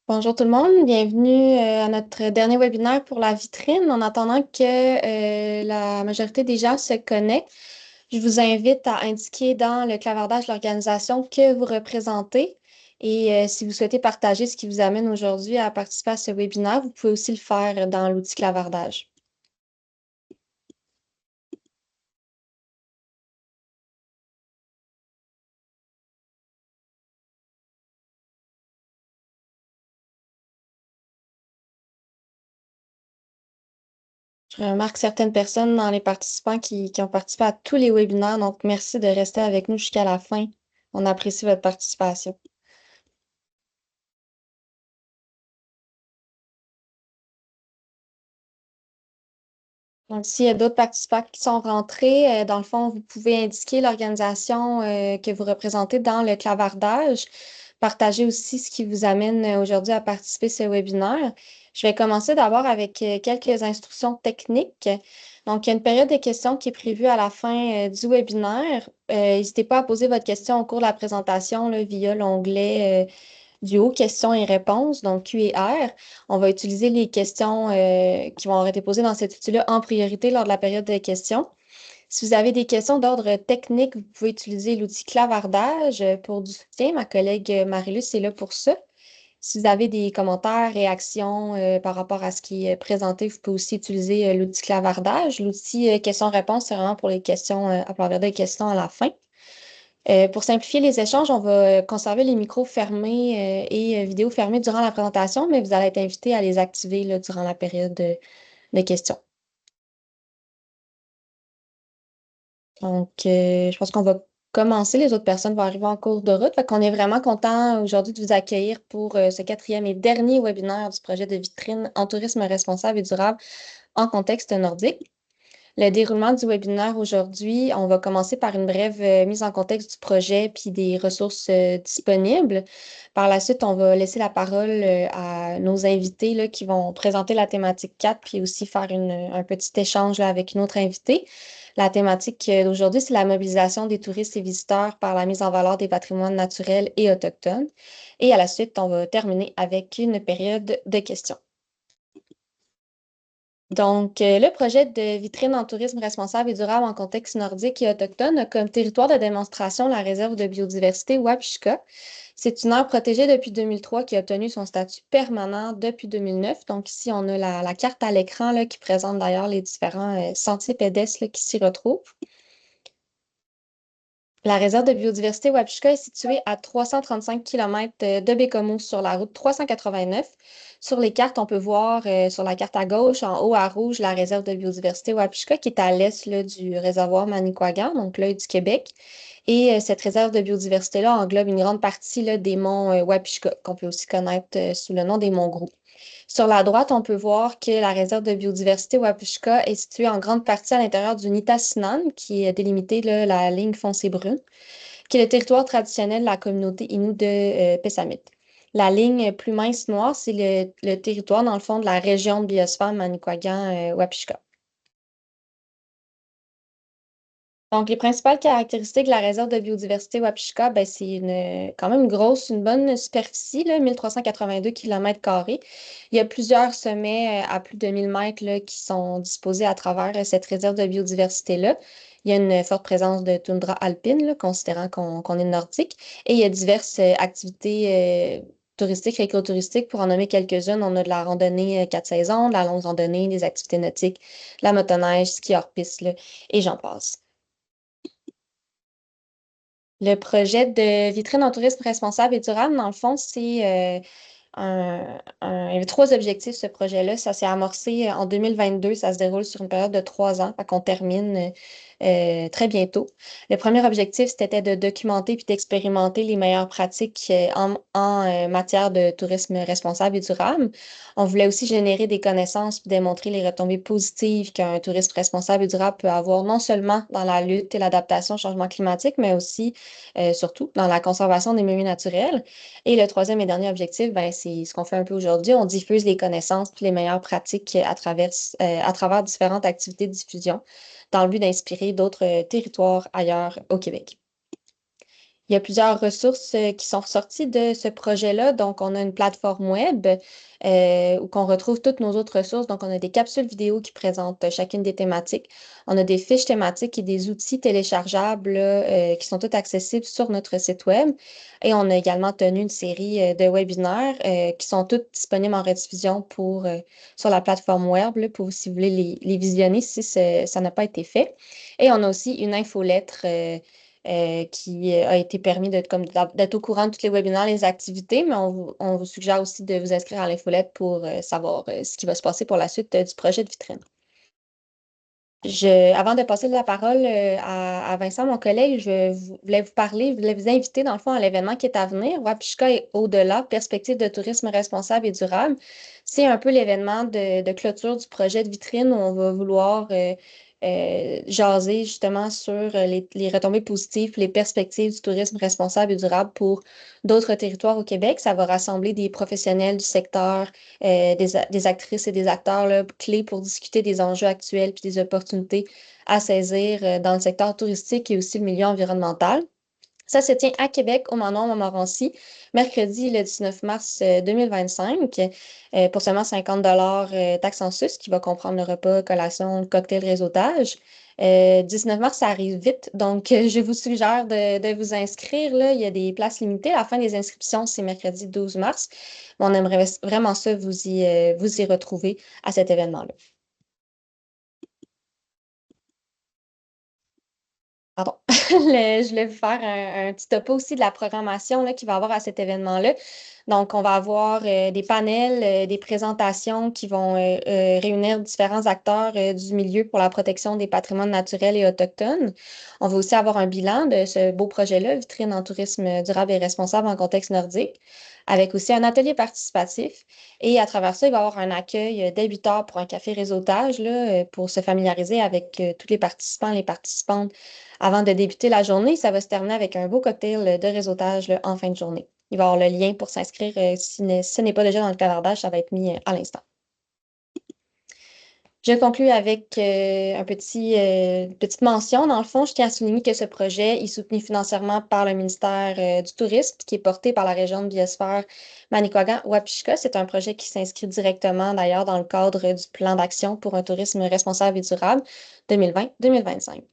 Bonjour tout le monde, bienvenue à notre dernier webinaire pour la vitrine. En attendant que la majorité des gens se connectent, je vous invite à indiquer dans le clavardage l'organisation que vous représentez. Et si vous souhaitez partager ce qui vous amène aujourd'hui à participer à ce webinaire, vous pouvez aussi le faire dans l'outil clavardage. Je remarque certaines personnes dans les participants qui ont participé à tous les webinaires, donc merci de rester avec nous jusqu'à la fin. On apprécie votre participation. Donc, s'il y a d'autres participants qui sont rentrés, dans le fond, vous pouvez indiquer l'organisation que vous représentez dans le clavardage. Partagez aussi ce qui vous amène aujourd'hui à participer à ce webinaire. Je vais commencer d'abord avec quelques instructions techniques. Donc, il y a une période de questions qui est prévue à la fin du webinaire. N'hésitez pas à poser votre question au cours de la présentation là, via l'onglet du haut questions et réponses, donc Q&R. On va utiliser les questions qui vont avoir été posées dans cet outil-là en priorité lors de la période de questions. Si vous avez des questions d'ordre technique, vous pouvez utiliser l'outil clavardage pour du soutien. Ma collègue Marilus est là pour ça. Si vous avez des commentaires, réactions par rapport à ce qui est présenté, vous pouvez aussi utiliser l'outil clavardage. L'outil questions-réponses, c'est vraiment pour les questions, à partir des questions à la fin. Pour simplifier les échanges, on va conserver les micros fermés et vidéos fermées durant la présentation, mais vous allez être invité à les activer là, durant la période de questions. Donc, je pense qu'on va commencer. Les autres personnes vont arriver en cours de route. Fait qu'on est vraiment content aujourd'hui de vous accueillir pour ce quatrième et dernier webinaire du projet de vitrine en tourisme responsable et durable en contexte nordique. Le déroulement du webinaire aujourd'hui, on va commencer par une brève mise en contexte du projet puis des ressources disponibles. Par la suite, on va laisser la parole à nos invités là, qui vont présenter la thématique 4 puis aussi faire un petit échange là, avec une autre invitée. La thématique d'aujourd'hui, c'est la mobilisation des touristes et visiteurs par la mise en valeur des patrimoines naturels et autochtones. Et à la suite, on va terminer avec une période de questions. Donc, le projet de vitrine en tourisme responsable et durable en contexte nordique et autochtone a comme territoire de démonstration la réserve de biodiversité Wapishka. C'est une aire protégée depuis 2003 qui a obtenu son statut permanent depuis 2009. Donc, ici, on a la carte à l'écran là, qui présente d'ailleurs les différents sentiers pédestres là, qui s'y retrouvent. La réserve de biodiversité Wapishka est située à 335 km de Bécomo sur la route 389. Sur les cartes, on peut voir sur la carte à gauche, en haut à rouge, la réserve de biodiversité Wapishka qui est à l'est là, du réservoir Manicouagan, donc l'œil du Québec. Et cette réserve de biodiversité-là englobe une grande partie là, des monts Wapishka, qu'on peut aussi connaître sous le nom des monts Gros. Sur la droite, on peut voir que la réserve de biodiversité Wapishka est située en grande partie à l'intérieur du Nitassinan, qui est délimité là, la ligne foncée brune, qui est le territoire traditionnel de la communauté Innu de Pessamit. La ligne plus mince noire, c'est le territoire, dans le fond, de la région de biosphère Manicouagan-Wapishka. Donc, les principales caractéristiques de la réserve de biodiversité Wapishka, ben, c'est quand même une bonne superficie, là, 1382 km². Il y a plusieurs sommets à plus de 1000 mètres là, qui sont disposés à travers cette réserve de biodiversité-là. Il y a une forte présence de toundra alpine, là, considérant qu'on est nordique. Et il y a diverses activités touristiques, écotouristiques. Pour en nommer quelques-unes, on a de la randonnée 4 saisons, de la longue randonnée, des activités nautiques, de la motoneige, ski hors piste, là, et j'en passe. Le projet de vitrine en tourisme responsable et durable, dans le fond, c'est il y avait trois objectifs, ce projet-là. Ça s'est amorcé en 2022. Ça se déroule sur une période de 3 ans. Fait qu'on termine très bientôt. Le premier objectif, c'était de documenter puis d'expérimenter les meilleures pratiques en matière de tourisme responsable et durable. On voulait aussi générer des connaissances puis démontrer les retombées positives qu'un tourisme responsable et durable peut avoir, non seulement dans la lutte et l'adaptation au changement climatique, mais aussi, surtout, dans la conservation des milieux naturels. Et le troisième et dernier objectif, ben, c'est ce qu'on fait un peu aujourd'hui. On diffuse les connaissances puis les meilleures pratiques à travers différentes activités de diffusion dans le but d'inspirer d'autres territoires ailleurs au Québec. Il y a plusieurs ressources qui sont ressorties de ce projet-là. Donc, on a une plateforme web où on retrouve toutes nos autres ressources. Donc, on a des capsules vidéo qui présentent chacune des thématiques. On a des fiches thématiques et des outils téléchargeables là, qui sont tous accessibles sur notre site web. Et on a également tenu une série de webinaires qui sont tous disponibles en rediffusion sur la plateforme web là, pour si vous voulez les visionner si ça n'a pas été fait. Et on a aussi une infolettre qui a été permis d'être au courant de tous les webinaires, les activités, mais on vous suggère aussi de vous inscrire à l'infolette pour savoir ce qui va se passer pour la suite du projet de vitrine. Avant de passer la parole à Vincent, mon collègue, voulais vous parler, je voulais vous inviter dans le fond à l'événement qui est à venir, Wapishka et au-delà, perspective de tourisme responsable et durable. C'est un peu l'événement de clôture du projet de vitrine où on va vouloir jaser justement sur les retombées positives, les perspectives du tourisme responsable et durable pour d'autres territoires au Québec. Ça va rassembler des professionnels du secteur, des actrices et des acteurs là, clés pour discuter des enjeux actuels puis des opportunités à saisir dans le secteur touristique et aussi le milieu environnemental. Ça se tient à Québec, au Manoir Montmorency, mercredi le 19 mars 2025, pour seulement 50 taxe en sus, qui va comprendre le repas, collation, cocktail, réseautage. 19 mars, ça arrive vite, donc je vous suggère de vous inscrire. Là. Il y a des places limitées. La fin des inscriptions, c'est mercredi 12 mars. On aimerait vraiment ça vous y retrouver à cet événement-là. Pardon. Je voulais vous faire un petit topo aussi de la programmation là, qu'il va y avoir à cet événement-là. Donc, on va avoir des panels, des présentations qui vont réunir différents acteurs du milieu pour la protection des patrimoines naturels et autochtones. On va aussi avoir un bilan de ce beau projet-là, Vitrine en tourisme durable et responsable en contexte nordique, avec aussi un atelier participatif. Et à travers ça, il va y avoir un accueil dès 8 heures pour un café réseautage là, pour se familiariser avec tous les participants et les participantes avant de débuter la journée. Ça va se terminer avec un beau cocktail de réseautage là, en fin de journée. Il va y avoir le lien pour s'inscrire. Si ce n'est pas déjà dans le clavardage, ça va être mis à l'instant. Je conclue avec une petite mention. Dans le fond, je tiens à souligner que ce projet est soutenu financièrement par le ministère du Tourisme, qui est porté par la région de biosphère Manicouagan-Wapishka. C'est un projet qui s'inscrit directement, d'ailleurs, dans le cadre du plan d'action pour un tourisme responsable et durable 2020-2025.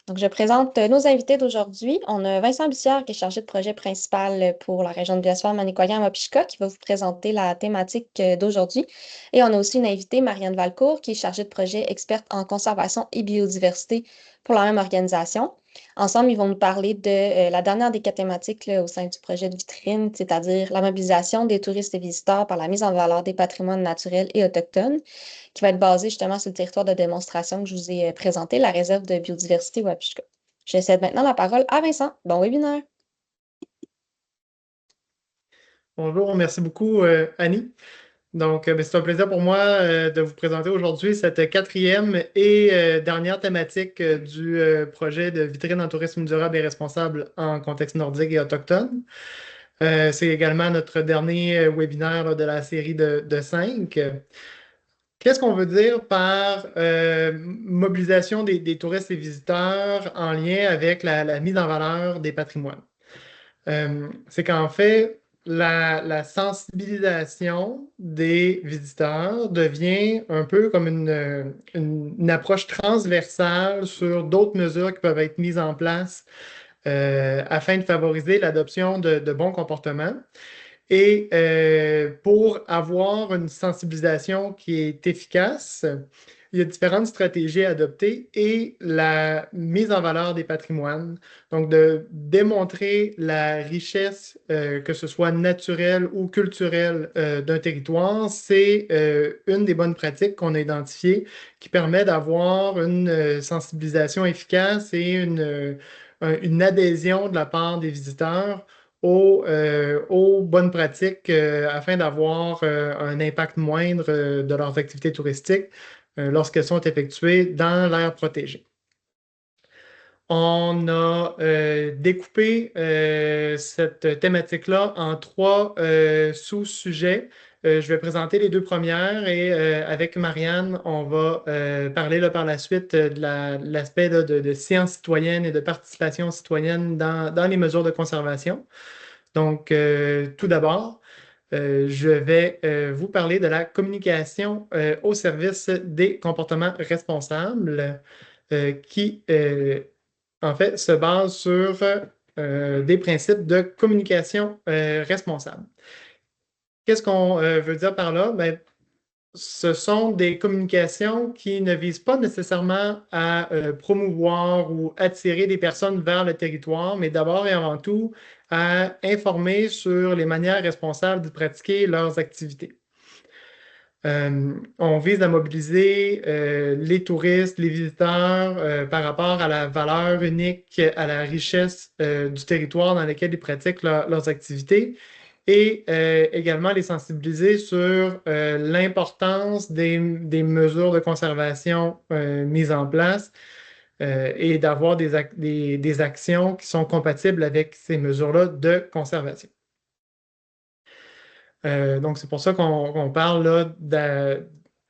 Donc, je présente nos invités d'aujourd'hui. On a Vincent Bussière, qui est chargé de projet principal pour la région de biosphère Manicouagan-Wapishka, qui va vous présenter la thématique d'aujourd'hui. Et on a aussi une invitée, Marianne Valcourt, qui est chargée de projet experte en conservation et biodiversité pour la même organisation. Ensemble, ils vont nous parler de la dernière des quatre thématiques là, au sein du projet de vitrine, c'est-à-dire la mobilisation des touristes et visiteurs par la mise en valeur des patrimoines naturels et autochtones, qui va être basé justement sur le territoire de démonstration que je vous ai présenté, la réserve de biodiversité Wapishka. Je cède maintenant la parole à Vincent. Bon webinaire! Bonjour, merci beaucoup, Annie. Donc, ben, c'est un plaisir pour moi de vous présenter aujourd'hui cette quatrième et dernière thématique du projet de vitrine en tourisme durable et responsable en contexte nordique et autochtone. C'est également notre dernier webinaire là, de la série de cinq. Qu'est-ce qu'on veut dire par mobilisation des touristes et visiteurs en lien avec la mise en valeur des patrimoines? C'est qu'en fait, la sensibilisation des visiteurs devient un peu comme une approche transversale sur d'autres mesures qui peuvent être mises en place afin de favoriser l'adoption de bons comportements. Et pour avoir une sensibilisation qui est efficace, il y a différentes stratégies à adopter et la mise en valeur des patrimoines. Donc, de démontrer la richesse, que ce soit naturelle ou culturelle, d'un territoire, c'est une des bonnes pratiques qu'on a identifiées qui permet d'avoir une sensibilisation efficace et une adhésion de la part des visiteurs aux bonnes pratiques afin d'avoir un impact moindre de leurs activités touristiques lorsqu'elles sont effectuées dans l'aire protégée. On a découpé cette thématique-là en trois sous-sujets Je vais présenter les deux premières et avec Marianne, on va parler là, par la suite de l'aspect de sciences citoyennes et de participation citoyenne dans les mesures de conservation. Donc, tout d'abord, je vais vous parler de la communication au service des comportements responsables qui, en fait, se base sur des principes de communication responsable. Qu'est-ce qu'on veut dire par là? Ben, ce sont des communications qui ne visent pas nécessairement à promouvoir ou attirer des personnes vers le territoire, mais d'abord et avant tout à informer sur les manières responsables de pratiquer leurs activités. On vise à mobiliser les touristes, les visiteurs par rapport à la valeur unique, à la richesse du territoire dans lequel ils pratiquent leurs activités et également les sensibiliser sur l'importance des mesures de conservation mises en place et d'avoir des actions qui sont compatibles avec ces mesures-là de conservation. Donc, c'est pour ça qu'on parle là,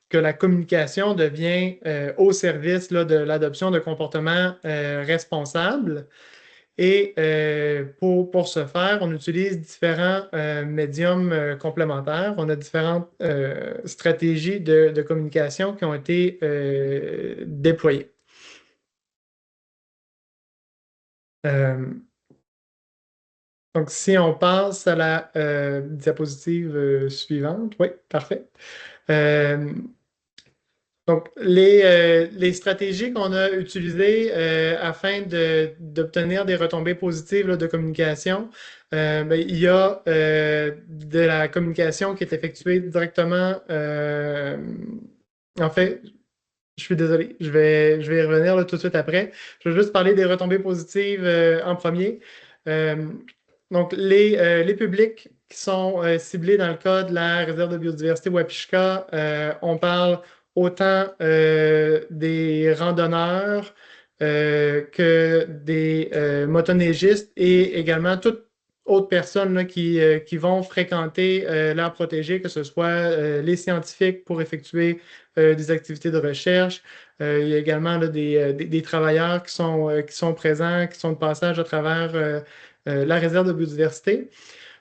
que la communication devient au service là, de l'adoption de comportements responsables. Et pour ce faire, on utilise différents médiums complémentaires. On a différentes stratégies de communication qui ont été déployées. Donc, si on passe à la diapositive suivante, oui, parfait. Donc, les stratégies qu'on a utilisées afin d'obtenir des retombées positives là, de communication, ben, il y a de la communication qui est effectuée directement. En fait, je suis désolé, je vais y revenir là, tout de suite après. Je vais juste parler des retombées positives en premier. Euh, donc, les publics qui sont ciblés dans le cas de la réserve de biodiversité Wapishka, on parle autant des randonneurs que des motoneigistes et également toutes autres personnes là, qui vont fréquenter l'aire protégée, que ce soit les scientifiques pour effectuer des activités de recherche. Il y a également là, des travailleurs qui sont présents, qui sont de passage à travers la réserve de biodiversité.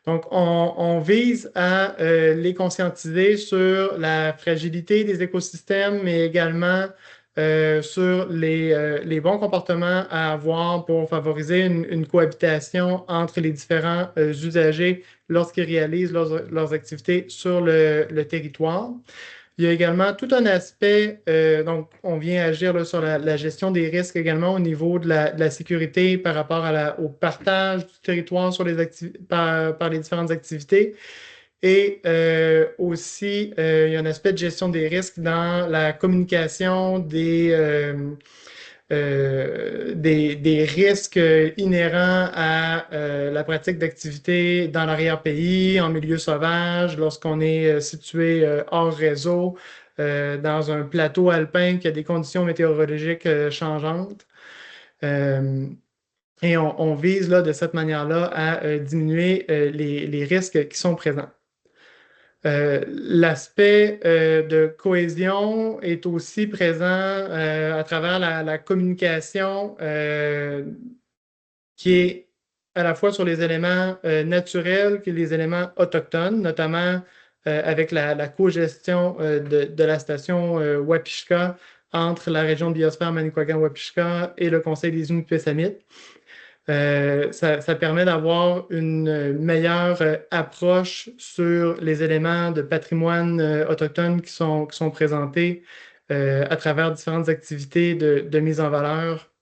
Donc, on vise à les conscientiser sur la fragilité des écosystèmes, mais également sur les bons comportements à avoir pour favoriser une cohabitation entre les différents usagers lorsqu'ils réalisent leurs activités sur le territoire. Il y a également tout un aspect, donc on vient agir là, sur la gestion des risques également au niveau de la sécurité par rapport au partage du territoire sur par les différentes activités. Et aussi, il y a un aspect de gestion des risques dans la communication des risques inhérents à la pratique d'activités dans l'arrière-pays, en milieu sauvage, lorsqu'on est situé hors réseau, dans un plateau alpin qui a des conditions météorologiques changeantes. Et on vise là, de cette manière-là à diminuer les risques qui sont présents. L'aspect de cohésion est aussi présent à travers la communication qui est à la fois sur les éléments naturels que les éléments autochtones, notamment avec la co-gestion de la station Wapishka entre la région de biosphère Manicouagan-Wapishka et le Conseil des Inuits-Pessamit. Ça permet d'avoir une meilleure approche sur les éléments de patrimoine autochtone qui sont présentés à travers différentes activités de mise en valeur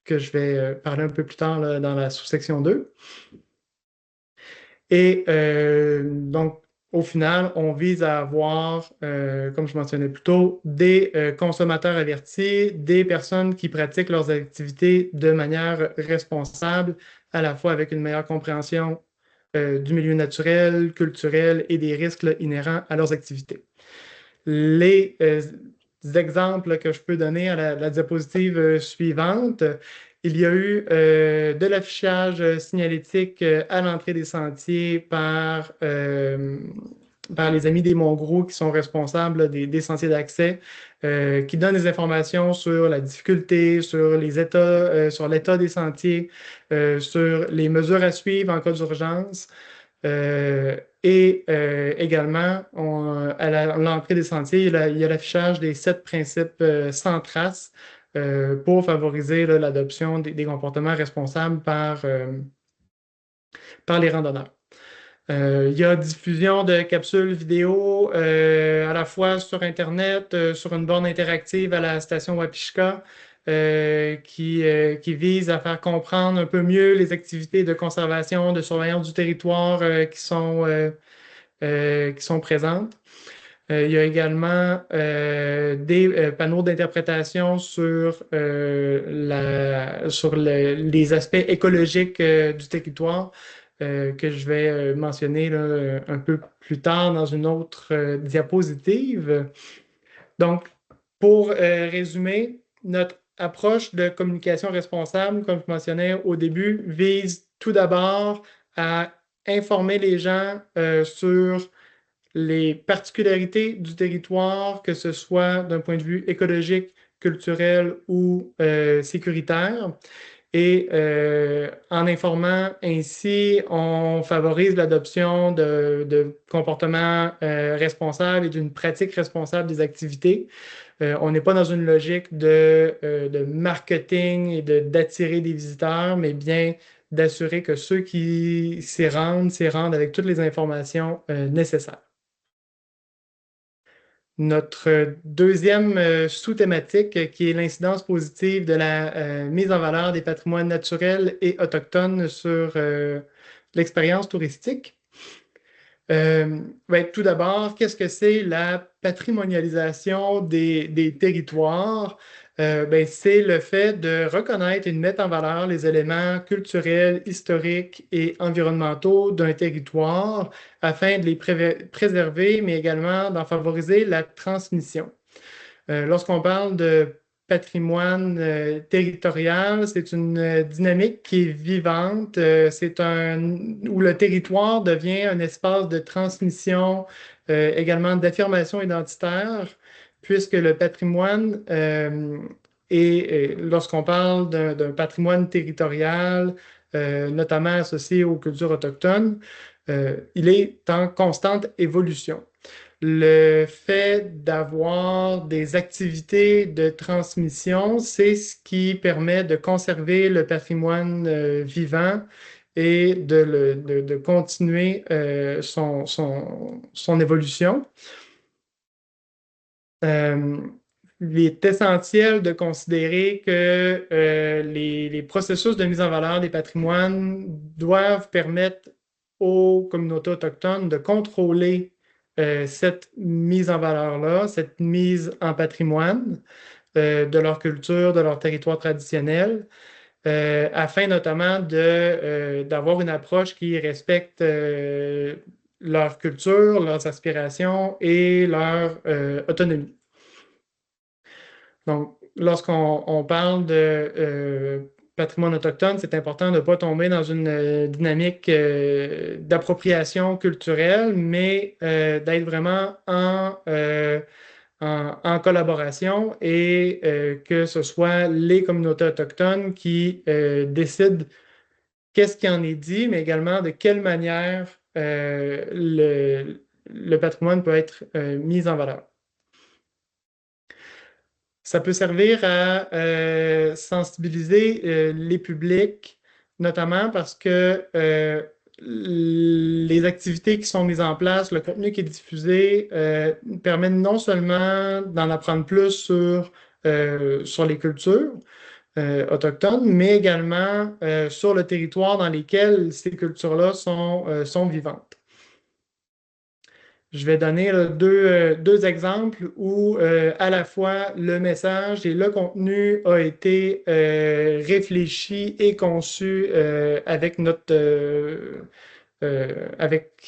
que je vais parler un peu plus tard là, dans la sous-section 2. Et donc, au final, on vise à avoir, comme je mentionnais plus tôt, des consommateurs avertis, des personnes qui pratiquent leurs activités de manière responsable, à la fois avec une meilleure compréhension du milieu naturel, culturel et des risques là, inhérents à leurs activités. Les exemples que je peux donner à la diapositive suivante, il y a eu de l'affichage signalétique à l'entrée des sentiers par par les Amis des Monts Gros qui sont responsables des sentiers d'accès, qui donnent des informations sur la difficulté, sur les états, sur l'état des sentiers, sur les mesures à suivre en cas d'urgence. Également, à l'entrée des sentiers, il y a l'affichage des 7 principes sans trace pour favoriser là, l'adoption des comportements responsables par les randonneurs. Il y a diffusion de capsules vidéo à la fois sur Internet, sur une borne interactive à la station Wapishka, qui vise à faire comprendre un peu mieux les activités de conservation, de surveillance du territoire qui sont présentes. Il y a également des panneaux d'interprétation sur les aspects écologiques du territoire que je vais mentionner là, un peu plus tard dans une autre diapositive. Donc, pour résumer, notre approche de communication responsable, comme je mentionnais au début, vise tout d'abord à informer les gens sur les particularités du territoire, que ce soit d'un point de vue écologique, culturel ou sécuritaire. Et en informant ainsi, on favorise l'adoption de comportements responsables et d'une pratique responsable des activités. On n'est pas dans une logique de marketing et d'attirer des visiteurs, mais bien d'assurer que ceux qui s'y rendent avec toutes les informations nécessaires. Notre deuxième sous-thématique, qui est l'incidence positive de la mise en valeur des patrimoines naturels et autochtones sur l'expérience touristique. Tout d'abord, qu'est-ce que c'est la patrimonialisation des territoires? C'est le fait de reconnaître et de mettre en valeur les éléments culturels, historiques et environnementaux d'un territoire afin de les préserver, mais également d'en favoriser la transmission. Lorsqu'on parle de patrimoine territorial, c'est une dynamique qui est vivante. Où le territoire devient un espace de transmission, également d'affirmation identitaire, puisque le patrimoine lorsqu'on parle d'un patrimoine territorial, notamment associé aux cultures autochtones, il est en constante évolution. Le fait d'avoir des activités de transmission, c'est ce qui permet de conserver le patrimoine vivant et de continuer son évolution. Il est essentiel de considérer que les processus de mise en valeur des patrimoines doivent permettre aux communautés autochtones de contrôler cette mise en valeur-là, cette mise en patrimoine de leur culture, de leur territoire traditionnel, afin notamment d'avoir une approche qui respecte leur culture, leurs aspirations et leur autonomie. Donc, lorsqu'on parle de patrimoine autochtone, c'est important de ne pas tomber dans une dynamique d'appropriation culturelle, mais d'être vraiment en collaboration et que ce soit les communautés autochtones qui décident qu'est-ce qui en est dit, mais également de quelle manière le patrimoine peut être mis en valeur. Ça peut servir à sensibiliser les publics, notamment parce que les activités qui sont mises en place, le contenu qui est diffusé, permet non seulement d'en apprendre plus sur les cultures autochtones, mais également sur le territoire dans lequel ces cultures-là sont vivantes. Je vais donner deux exemples où à la fois le message et le contenu a été réfléchi et conçu avec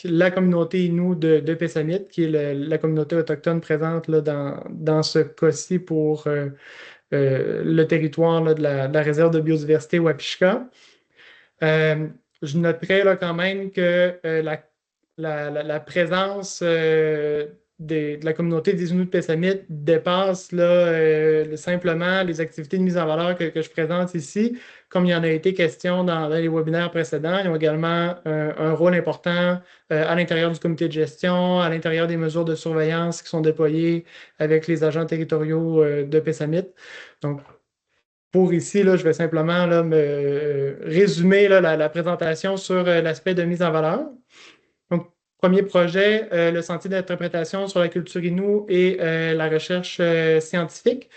la communauté Innu de Pessamit, qui est la communauté autochtone présente là, dans ce cas-ci pour le territoire là, de la réserve de biodiversité Wapishka. Je noterai là, quand même que la présence de la communauté des Inuits Pessamit dépasse là, simplement les activités de mise en valeur que je présente ici. Comme il y en a été question dans les webinaires précédents, ils ont également un rôle important à l'intérieur du comité de gestion, à l'intérieur des mesures de surveillance qui sont déployées avec les agents territoriaux de Pessamit. Donc, pour ici, là, je vais simplement là, me résumer là, la présentation sur l'aspect de mise en valeur. Donc, premier projet, le sentier d'interprétation sur la culture Innu et la recherche scientifique.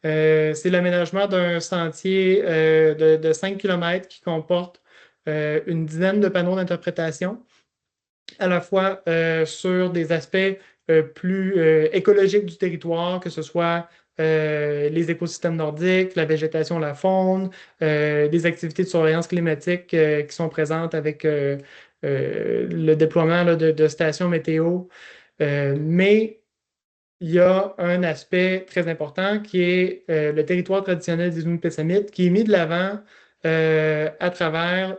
C'est l'aménagement d'un sentier de 5 km qui comporte une dizaine de panneaux d'interprétation, à la fois sur des aspects plus écologiques du territoire, que ce soit les écosystèmes nordiques, la végétation, la faune, des activités de surveillance climatique qui sont présentes avec le déploiement là, de stations météo. Mais il y a un aspect très important qui est le territoire traditionnel des Inuits-Pessamit qui est mis de l'avant à travers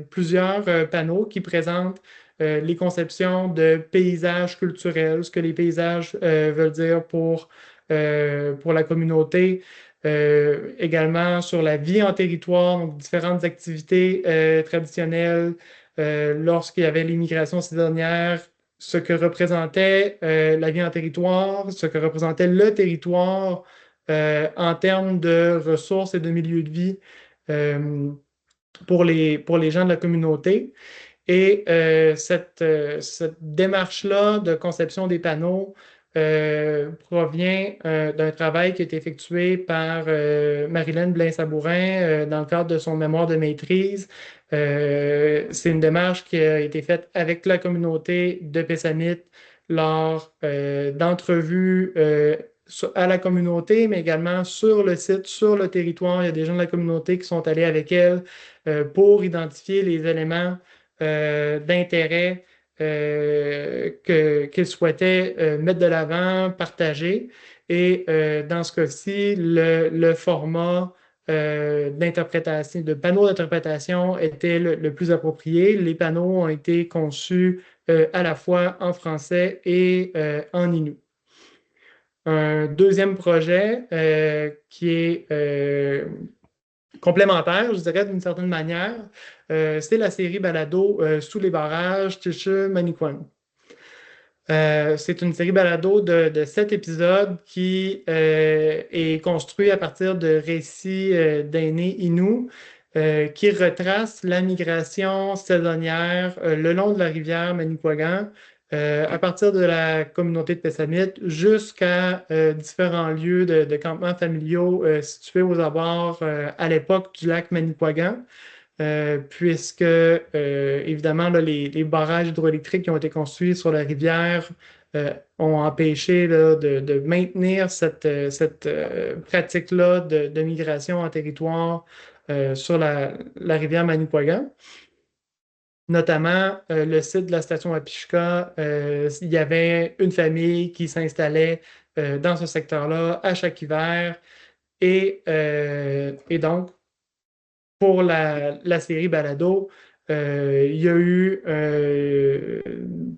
plusieurs panneaux qui présentent les conceptions de paysages culturels, ce que les paysages veulent dire pour la communauté. Également sur la vie en territoire, donc différentes activités traditionnelles lorsqu'il y avait l'immigration saisonnière, ce que représentait la vie en territoire, ce que représentait le territoire en termes de ressources et de milieux de vie euh, pour les gens de la communauté. Et cette démarche-là de conception des panneaux provient d'un travail qui a été effectué par Marilyn Blain-Sabourin dans le cadre de son mémoire de maîtrise. C'est une démarche qui a été faite avec la communauté de Pessamit lors d'entrevues à la communauté, mais également sur le site, sur le territoire. Il y a des gens de la communauté qui sont allés avec elle pour identifier les éléments d'intérêt qu'ils souhaitaient mettre de l'avant, partager. Et dans ce cas-ci, le format d'interprétation, de panneaux d'interprétation était le plus approprié. Les panneaux ont été conçus à la fois en français et en Innu. Un deuxième projet qui est complémentaire, je dirais d'une certaine manière, c'est la série balado Sous les barrages, Tishu Manicouagan. C'est une série balado de 7 épisodes qui est construit à partir de récits d'aînés Innu qui retracent la migration saisonnière le long de la rivière Manicouagan à partir de la communauté de Pessamit jusqu'à différents lieux de campements familiaux situés aux abords à l'époque du lac Manicouagan. Puisque, évidemment, là, les barrages hydroélectriques qui ont été construits sur la rivière ont empêché là, de maintenir cette pratique-là de migration en territoire sur la rivière Manicouagan. Notamment, le site de la station Apishka, il y avait une famille qui s'installait dans ce secteur-là à chaque hiver. Et donc, pour la série Balado, il y a eu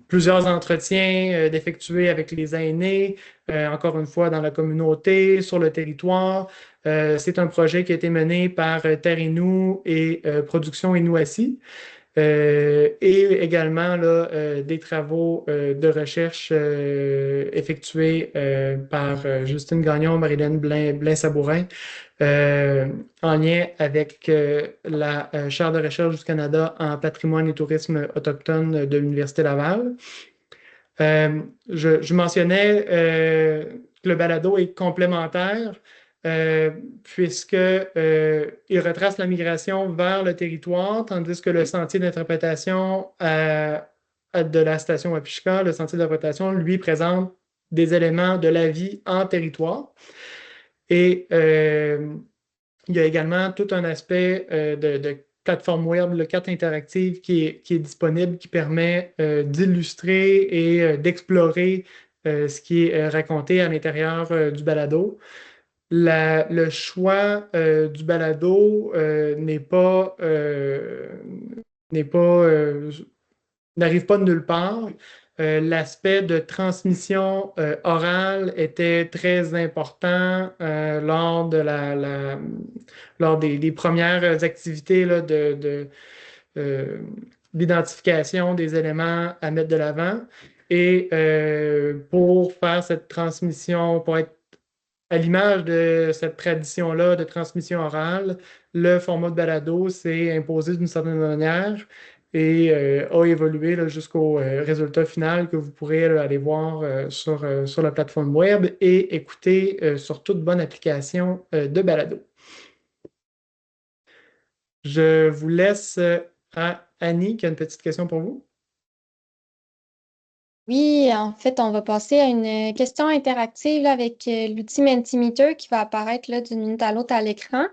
plusieurs entretiens d'effectuer avec les aînés, encore une fois dans la communauté, sur le territoire. C'est un projet qui a été mené par Terre Innu et Production Inuassi. Et également là, des travaux de recherche effectués par Justine Gagnon, Marilyn Blain-Sabourin, en lien avec la chaire de recherche du Canada en patrimoine et tourisme autochtone de l'Université Laval. Je mentionnais que le balado est complémentaire puisque il retrace la migration vers le territoire, tandis que le sentier d'interprétation de la station Apishka, le sentier d'interprétation, lui présente des éléments de la vie en territoire. Et il y a également tout un aspect de plateforme web, le carte interactive qui est disponible, qui permet d'illustrer et d'explorer ce qui est raconté à l'intérieur du balado. Le choix du balado n'est pas n'arrive pas de nulle part. L'aspect de transmission orale était très important lors des premières activités là, euh, d'identification des éléments à mettre de l'avant. Et pour faire cette transmission, pour être à l'image de cette tradition-là de transmission orale, le format de balado s'est imposé d'une certaine manière et a évolué là, jusqu'au résultat final que vous pourrez là, aller voir sur la plateforme web et écouter sur toute bonne application de balado. Je vous laisse à Annie qui a une petite question pour vous. Oui, en fait, on va passer à une question interactive là, avec l'outil Mentimeter qui va apparaître là, d'une minute à l'autre à l'écran.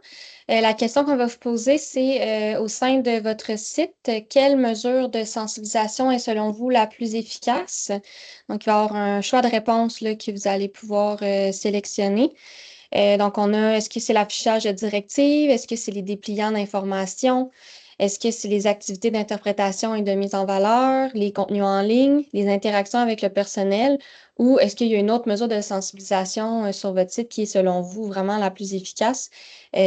La question qu'on va vous poser, c'est au sein de votre site, quelle mesure de sensibilisation est selon vous la plus efficace? Donc, il va y avoir un choix de réponse là, que vous allez pouvoir sélectionner. Donc, on a, est-ce que c'est l'affichage de directives? Est-ce que c'est les dépliants d'information? Est-ce que c'est les activités d'interprétation et de mise en valeur, les contenus en ligne, les interactions avec le personnel? Ou est-ce qu'il y a une autre mesure de sensibilisation sur votre site qui est, selon vous, vraiment la plus efficace?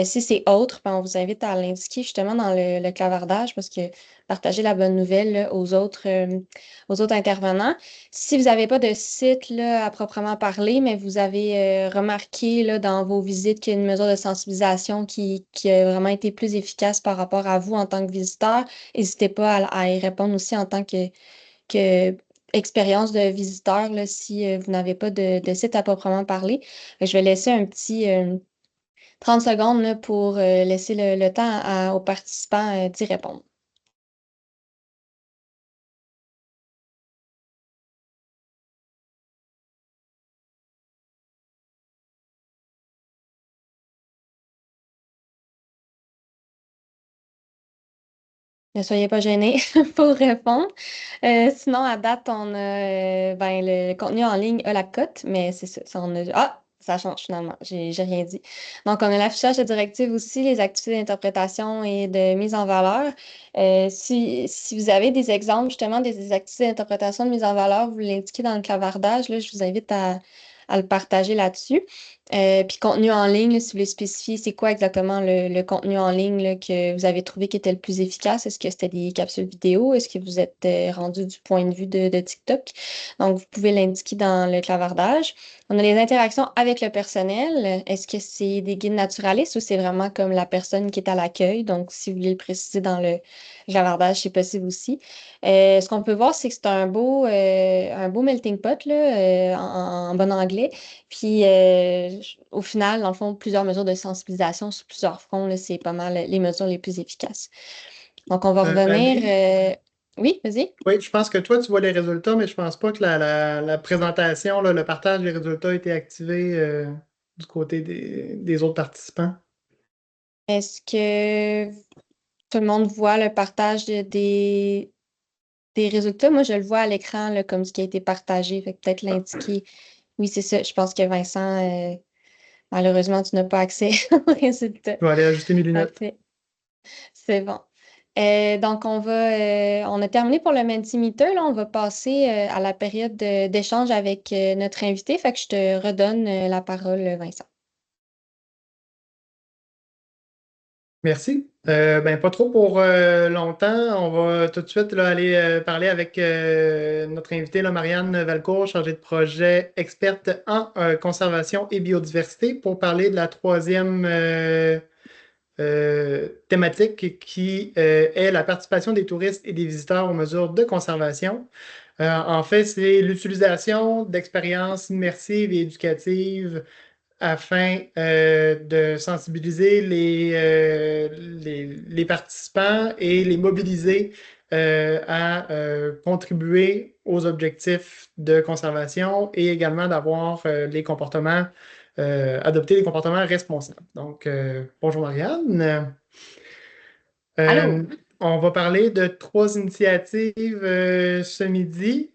Si c'est autre, ben, on vous invite à l'indiquer justement dans le clavardage parce que partager la bonne nouvelle là, aux autres intervenants. Si vous n'avez pas de site là, à proprement parler, mais vous avez remarqué là, dans vos visites qu'il y a une mesure de sensibilisation qui a vraiment été plus efficace par rapport à vous en tant que visiteur, n'hésitez pas à y répondre aussi en tant que expérience de visiteur là, si vous n'avez pas de site à proprement parler. Je vais laisser un petit 30 secondes là, pour laisser le temps aux participants d'y répondre. Ne soyez pas gênés pour répondre. Sinon, à date, on a ben, le contenu en ligne a la cote, mais c'est ça. Ah, ça change finalement. J'ai rien dit. Donc, on a l'affichage de directives aussi, les activités d'interprétation et de mise en valeur. Si vous avez des exemples justement des activités d'interprétation de mise en valeur, vous l'indiquez dans le clavardage. Là, je vous invite à le partager là-dessus. Puis contenu en ligne, là, si vous voulez spécifier, c'est quoi exactement le contenu en ligne là, que vous avez trouvé qui était le plus efficace? Est-ce que c'était des capsules vidéo? Est-ce que vous êtes rendu du point de vue de TikTok? Donc, vous pouvez l'indiquer dans le clavardage. On a les interactions avec le personnel. Est-ce que c'est des guides naturalistes ou c'est vraiment comme la personne qui est à l'accueil? Donc, si vous voulez le préciser dans le clavardage, c'est possible aussi. Ce qu'on peut voir, c'est que c'est un beau melting pot là, en bon anglais. Puis, au final, dans le fond, plusieurs mesures de sensibilisation sur plusieurs fronts, là, c'est pas mal les mesures les plus efficaces. Donc, on va revenir. Annie, Oui, vas-y. oui, je pense que toi, tu vois les résultats, mais je pense pas que la présentation, là, le partage des résultats a été activé du côté des autres participants. Est-ce que tout le monde voit le partage des résultats? Moi, je le vois à l'écran là, comme ce qui a été partagé. Fait que peut-être Ah, l'indiquer. Oui, c'est ça. Je pense que Vincent, malheureusement, tu n'as pas accès aux résultats. je vais aller ajuster mes lunettes. Parfait. C'est bon. Donc, on a terminé pour le Mentimeter. Là, on va passer à la période d'échange avec notre invité. Fait que je te redonne la parole, Vincent. Merci. Ben, pas trop pour longtemps. On va tout de suite là, aller parler avec notre invitée, là, Marianne Valcourt, chargée de projet experte en conservation et biodiversité, pour parler de la troisième thématique qui est la participation des touristes et des visiteurs aux mesures de conservation. En fait, c'est l'utilisation d'expériences immersives et éducatives afin de sensibiliser les participants et les mobiliser à contribuer aux objectifs de conservation et également d'avoir adopter des comportements responsables. Donc, bonjour Marianne. Allô? Euh, on va parler de trois initiatives ce midi.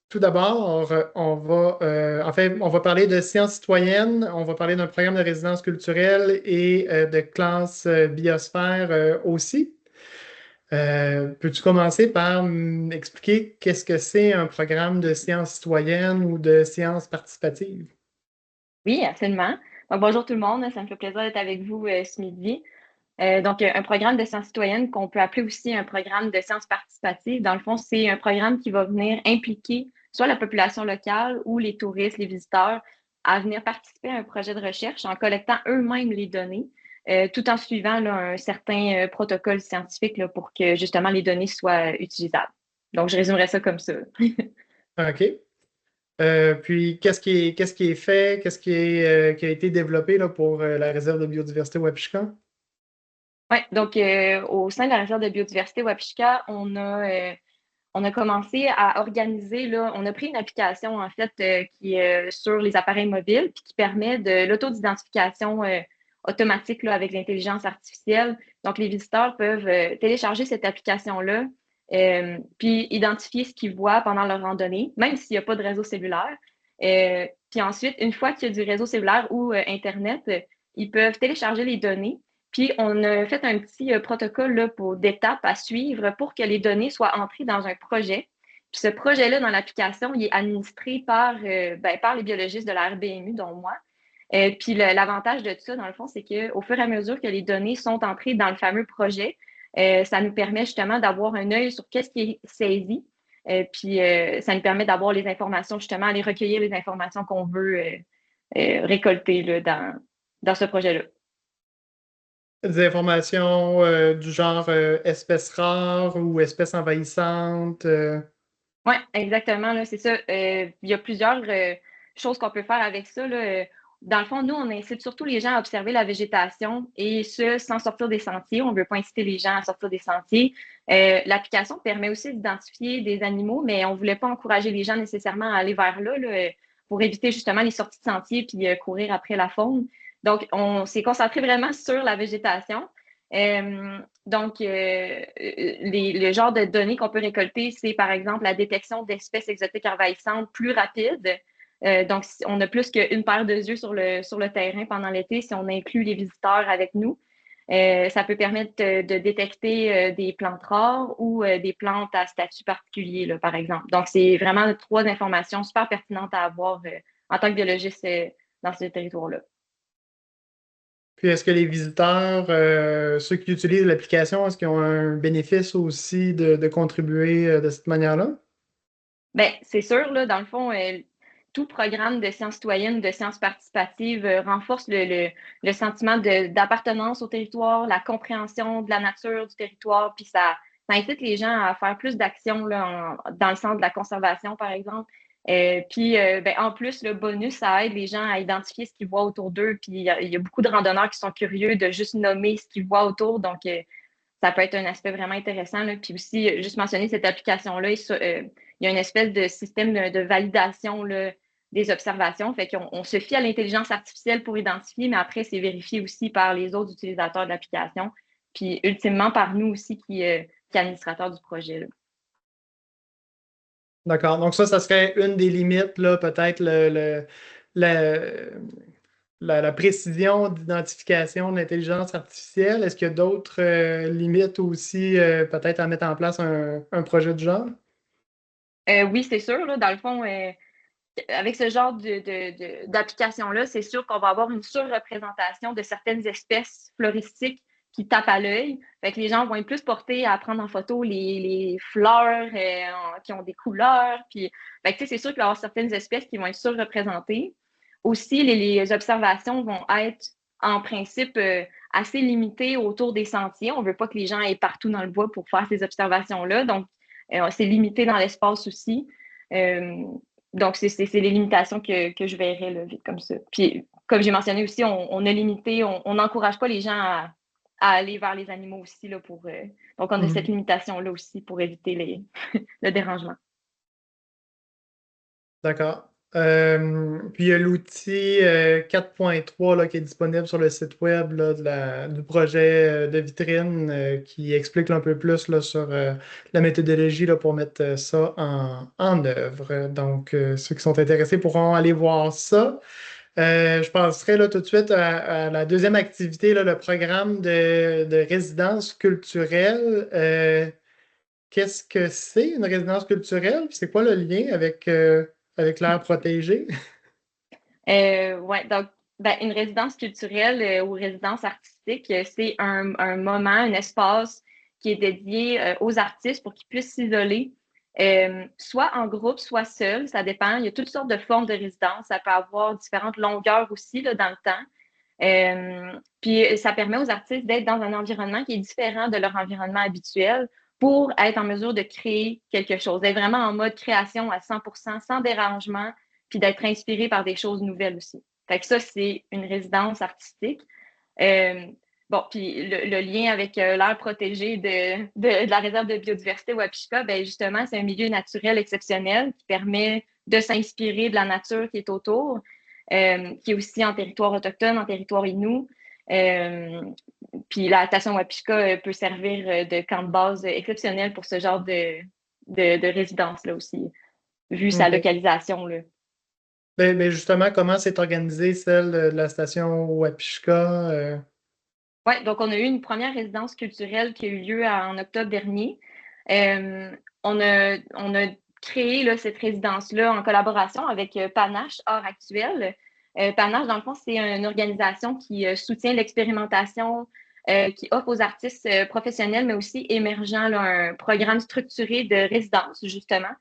Tout d'abord, on va parler de sciences citoyennes, on va parler d'un programme de résidence culturelle et de classe biosphère aussi. Peux-tu commencer par m'expliquer qu'est-ce que c'est un programme de sciences citoyennes ou de sciences participatives? Oui, absolument. Donc, bonjour tout le monde, ça me fait plaisir d'être avec vous ce midi. Un programme de sciences citoyennes qu'on peut appeler aussi un programme de sciences participatives, dans le fond, c'est un programme qui va venir impliquer soit la population locale ou les touristes, les visiteurs, à venir participer à un projet de recherche en collectant eux-mêmes les données, tout en suivant là, un certain protocole scientifique là, pour que justement les données soient utilisables. Donc, je résumerai ça comme ça. OK. Puis, qu'est-ce qui est fait, qui a été développé là, pour la réserve de biodiversité Wapishka? Oui, au sein de la réserve de biodiversité Wapishka, on a commencé à organiser, là, on a pris une application en fait qui est sur les appareils mobiles puis qui permet de l'autodidentification automatique là, avec l'intelligence artificielle. Donc, les visiteurs peuvent télécharger cette application-là puis identifier ce qu'ils voient pendant leur randonnée, même s'il n'y a pas de réseau cellulaire. Puis ensuite, une fois qu'il y a du réseau cellulaire ou Internet, ils peuvent télécharger les données. Puis, on a fait un petit protocole là, d'étapes à suivre pour que les données soient entrées dans un projet. Puis, ce projet-là, dans l'application, il est administré par les biologistes de la RBMU, dont moi. Puis, l'avantage de tout ça, dans le fond, c'est qu'au fur et à mesure que les données sont entrées dans le fameux projet, ça nous permet justement d'avoir un œil sur qu'est-ce qui est saisi. Ça nous permet d'avoir les informations, justement, aller recueillir les informations qu'on veut récolter là, dans ce projet-là. Des informations du genre espèces rares ou espèces envahissantes. Oui, exactement, là, c'est ça. Il y a plusieurs choses qu'on peut faire avec ça, là. Dans le fond, nous, on incite surtout les gens à observer la végétation et ce, sans sortir des sentiers. On ne veut pas inciter les gens à sortir des sentiers. L'application permet aussi d'identifier des animaux, mais on ne voulait pas encourager les gens nécessairement à aller vers là, pour éviter justement les sorties de sentiers puis courir après la faune. Donc, on s'est concentré vraiment sur la végétation. Le genre de données qu'on peut récolter, c'est par exemple la détection d'espèces exotiques envahissantes plus rapide. On a plus qu'une paire de yeux sur le terrain pendant l'été si on inclut les visiteurs avec nous. Ça peut permettre de détecter des plantes rares ou des plantes à statut particulier, là, par exemple. Donc, c'est vraiment trois informations super pertinentes à avoir en tant que biologiste dans ce territoire-là. Puis est-ce que les visiteurs, ceux qui utilisent l'application, est-ce qu'ils ont un bénéfice aussi de contribuer de cette manière-là? Bien, c'est sûr, là, dans le fond, tout programme de sciences citoyennes, de sciences participatives renforce le sentiment d'appartenance au territoire, la compréhension de la nature du territoire, puis ça incite les gens à faire plus d'actions là, dans le sens de la conservation, par exemple. En plus, le bonus, ça aide les gens à identifier ce qu'ils voient autour d'eux. Puis il y a beaucoup de randonneurs qui sont curieux de juste nommer ce qu'ils voient autour. Ça peut être un aspect vraiment intéressant, là. Puis aussi, juste mentionner cette application-là, il y a une espèce de système de validation là, des observations. Fait qu'on se fie à l'intelligence artificielle pour identifier, mais après, c'est vérifié aussi par les autres utilisateurs de l'application. Puis ultimement par nous aussi qui est administrateur du projet, là. D'accord. Donc ça serait une des limites, là, peut-être la, la précision d'identification de l'intelligence artificielle. Est-ce qu'il y a d'autres limites aussi, peut-être à mettre en place un projet de genre? Oui, c'est sûr, là, dans le fond, avec ce genre d'application-là, c'est sûr qu'on va avoir une surreprésentation de certaines espèces floristiques qui tapent à l'œil. Fait que les gens vont être plus portés à prendre en photo les fleurs qui ont des couleurs. Puis, fait que, tu sais, c'est sûr qu'il va y avoir certaines espèces qui vont être surreprésentées. Aussi, les observations vont être en principe assez limitées autour des sentiers. On ne veut pas que les gens aillent partout dans le bois pour faire ces observations-là. Donc, c'est limité dans l'espace aussi. Euh, c'est les limitations que je verrais là, vite comme ça. Puis, comme j'ai mentionné aussi, on a limité, on n'encourage pas les gens à aller vers les animaux aussi. Là, donc, on a cette Mhm. limitation-là aussi pour éviter le dérangement. D'accord. Puis il y a l'outil 4.3 là, qui est disponible sur le site web là, du projet de vitrine qui explique là, un peu plus là, sur la méthodologie là, pour mettre ça en œuvre. Donc, ceux qui sont intéressés pourront aller voir ça. Je passerai là, tout de suite à la deuxième activité, là, le programme de résidence culturelle. Qu'est-ce que c'est une résidence culturelle? C'est quoi le lien avec l'aire protégée? Ouais, donc, ben, une résidence culturelle ou résidence artistique, c'est un moment, un espace qui est dédié aux artistes pour qu'ils puissent s'isoler, soit en groupe, soit seul, ça dépend. Il y a toutes sortes de formes de résidence. Ça peut avoir différentes longueurs aussi là, dans le temps. Puis ça permet aux artistes d'être dans un environnement qui est différent de leur environnement habituel pour être en mesure de créer quelque chose, d'être vraiment en mode création à 100%, sans dérangement, puis d'être inspiré par des choses nouvelles aussi. Fait que ça, c'est une résidence artistique. Euh, bon, puis le lien avec l'aire protégée de la réserve de biodiversité Wapishka, ben justement, c'est un milieu naturel exceptionnel qui permet de s'inspirer de la nature qui est autour, qui est aussi en territoire autochtone, en territoire inou. Euh, Puis la station Wapishka peut servir de camp de base exceptionnel pour ce genre de résidence-là aussi, vu sa OK. localisation, là. Ben, justement, comment s'est organisée celle de la station Wapishka? Oui, donc on a eu une première résidence culturelle qui a eu lieu en octobre dernier. On a créé là, cette résidence-là en collaboration avec Panache Art Actuel. Panache, dans le fond, c'est une organisation qui soutient l'expérimentation, qui offre aux artistes professionnels, mais aussi émergents, là, un programme structuré de résidence, justement,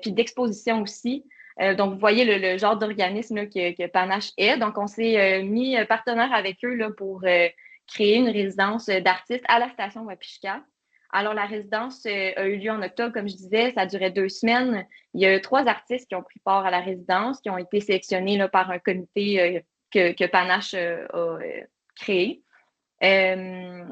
puis d'exposition aussi. Donc, vous voyez le genre d'organisme là, que Panache est. Donc, on s'est mis partenaire avec eux là, pour créer une résidence d'artistes à la station Wapishka. Alors, la résidence a eu lieu en octobre, comme je disais, ça durait 2 semaines. Il y a 3 artistes qui ont pris part à la résidence, qui ont été sélectionnés là, par un comité que Panache a créé. Euh,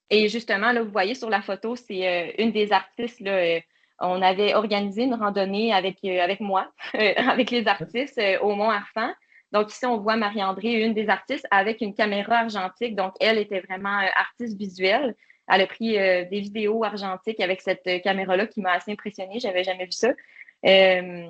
et justement, là, vous voyez sur la photo, c'est une des artistes. Là, on avait organisé une randonnée avec moi, avec les artistes au Mont Arfan. Donc ici, on voit Marie-André, une des artistes, avec une caméra argentique. Donc, elle était vraiment artiste visuelle. Elle a pris des vidéos argentiques avec cette caméra-là qui m'a assez impressionnée. J'avais jamais vu ça. Euh,